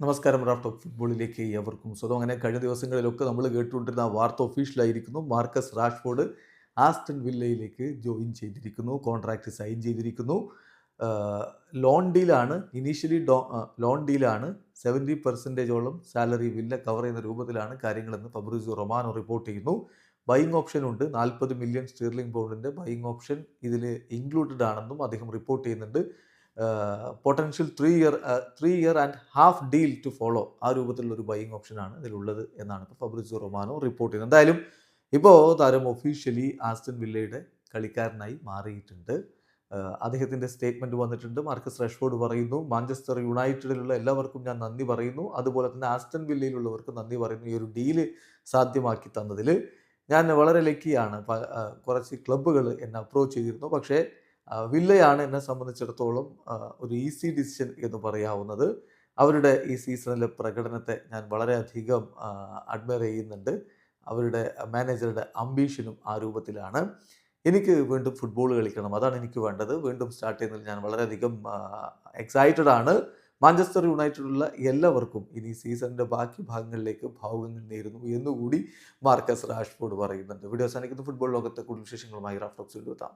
നമസ്കാരം. Raft of ഫുട്ബോളിലേക്ക് എവർക്കും സ്വന്തം. അങ്ങനെ കഴിഞ്ഞ ദിവസങ്ങളിലൊക്കെ നമ്മൾ കേട്ടുകൊണ്ടിരുന്ന ആ വാർത്ത ഒഫീഷ്യലായിരിക്കുന്നു. മാർക്കസ് റാഷ്ഫോർഡ് ആസ്റ്റൺ വില്ലയിലേക്ക് ജോയിൻ ചെയ്തിരിക്കുന്നു. കോൺട്രാക്റ്റ് സൈൻ ചെയ്തിരിക്കുന്നു. ലോൺ ഡീലാണ്. ഇനീഷ്യലി ലോൺ ഡീലാണ്. 70% സാലറി വില്ല കവർ ചെയ്യുന്ന രൂപത്തിലാണ് കാര്യങ്ങളെന്ന് ഫബ്രിസിയോ റൊമാനോ റിപ്പോർട്ട് ചെയ്യുന്നു. ബൈയിങ് ഓപ്ഷൻ ഉണ്ട്. 40 മില്യൺ സ്റ്റീർലിംഗ് പൗണ്ടിൻ്റെ ബൈയിങ് ഓപ്ഷൻ ഇതിൽ ഇൻക്ലൂഡഡ് ആണെന്നും അദ്ദേഹം റിപ്പോർട്ട് ചെയ്യുന്നുണ്ട്. Potential 3 year and half deal to follow, ആ രൂപത്തിലുള്ള ഒരു ബൈയിങ് ഓപ്ഷനാണ് ഇതിലുള്ളത് എന്നാണ് ഇപ്പോൾ ഫബ്രിസിയോ റൊമാനോ റിപ്പോർട്ട് ചെയ്യുന്നത്. എന്തായാലും ഇപ്പോൾ താരം ഒഫീഷ്യലി ആസ്റ്റൺ വില്ലയുടെ കളിക്കാരനായി മാറിയിട്ടുണ്ട്. അദ്ദേഹത്തിൻ്റെ സ്റ്റേറ്റ്മെൻറ്റ് വന്നിട്ടുണ്ട്. മാർക്കസ് റാഷ്ഫോർഡ് പറയുന്നു, മാഞ്ചസ്റ്റർ യുണൈറ്റഡിലുള്ള എല്ലാവർക്കും ഞാൻ നന്ദി പറയുന്നു, അതുപോലെ തന്നെ ആസ്റ്റൺ വില്ലയിലുള്ളവർക്ക് നന്ദി പറയുന്നു. ഈ ഒരു ഡീല് സാധ്യമാക്കി തന്നതിൽ ഞാൻ വളരെ ലക്കിയാണ്. കുറച്ച് ക്ലബ്ബുകൾ എന്നെ അപ്രോച്ച് ചെയ്തിരുന്നു. പക്ഷേ വില്ലയാണ് എന്നെ സംബന്ധിച്ചിടത്തോളം ഒരു ഈസി ഡിസിഷൻ എന്ന് പറയാവുന്നത്. അവരുടെ ഈ സീസണിലെ പ്രകടനത്തെ ഞാൻ വളരെയധികം അഡ്മയർ ചെയ്യുന്നുണ്ട്. അവരുടെ മാനേജറുടെ അംബീഷനും ആ രൂപത്തിലാണ്. എനിക്ക് വീണ്ടും ഫുട്ബോൾ കളിക്കണം, അതാണ് എനിക്ക് വേണ്ടത്. വീണ്ടും സ്റ്റാർട്ട് ചെയ്യുന്നതിൽ ഞാൻ വളരെയധികം എക്സൈറ്റഡ് ആണ്. മാഞ്ചസ്റ്റർ യുണൈറ്റഡിലുള്ള എല്ലാവർക്കും ഇനി സീസണിൻ്റെ ബാക്കി ഭാഗങ്ങളിലേക്ക് ഭാവുകങ്ങൾ നേരുന്നു എന്നുകൂടി മാർക്കസ് റാഷ്ഫോർഡ് പറയുന്നുണ്ട്. വീഡിയോ അവസാനിക്കുന്ന ഫുട്ബോൾ ലോകത്തെ കൂടുതൽ വിശേഷങ്ങളുമായി റാഫ്റ്റോക്സ് എത്താം.